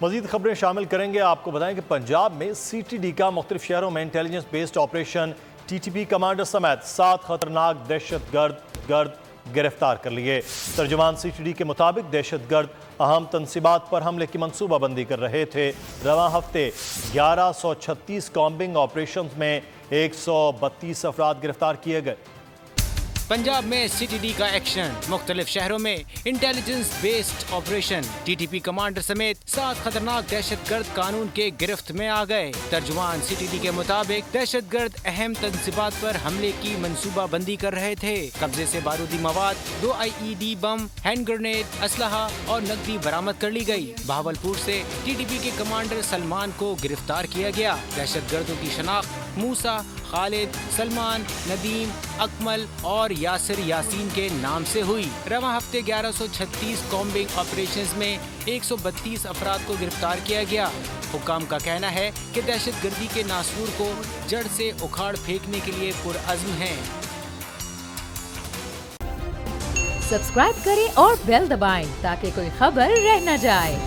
مزید خبریں شامل کریں گے. آپ کو بتائیں کہ پنجاب میں سی ٹی ڈی کا مختلف شہروں میں intelligence based operation T T P commander سمیت 7 خطرناک دہشت گرد گرفتار کر لیے. ترجمان سی ٹی ڈی کے مطابق دہشت گرد اہم تنصیبات پر حملے کی منصوبہ بندی کر رہے تھے. رواں ہفتے 1136 کامبنگ آپریشنز میں 132 افراد گرفتار کیے گئے. پنجاب میں سی ٹی ڈی کا ایکشن. مختلف شہروں میں intelligence based operation T T P commander سمیت 7 خطرناک دہشت گرد قانون کے گرفت میں آ گئے. ترجمان سی ٹی ڈی کے مطابق دہشت گرد اہم تنصیبات پر حملے کی منصوبہ بندی کر رہے تھے. قبضے سے بارودی مواد، 2 IED بم، ہینڈ گرنیڈ، اسلحہ اور نقدی برآمد کر لی گئی. بہاولپور سے ٹی ٹی پی کے کمانڈر سلمان کو گرفتار کیا گیا. دہشت گردوں کی شناخت موسیٰ، خالد، سلمان، ندیم، اکمل اور یاسر یاسین کے نام سے ہوئی. رواں ہفتے 1136 کامبنگ آپریشنز میں 132 افراد کو گرفتار کیا گیا. حکام کا کہنا ہے کہ دہشت گردی کے ناسور کو جڑ سے اکھاڑ پھینکنے کے لیے پرعزم ہیں. سبسکرائب کریں اور بیل دبائیں تاکہ کوئی خبر رہ نہ جائے.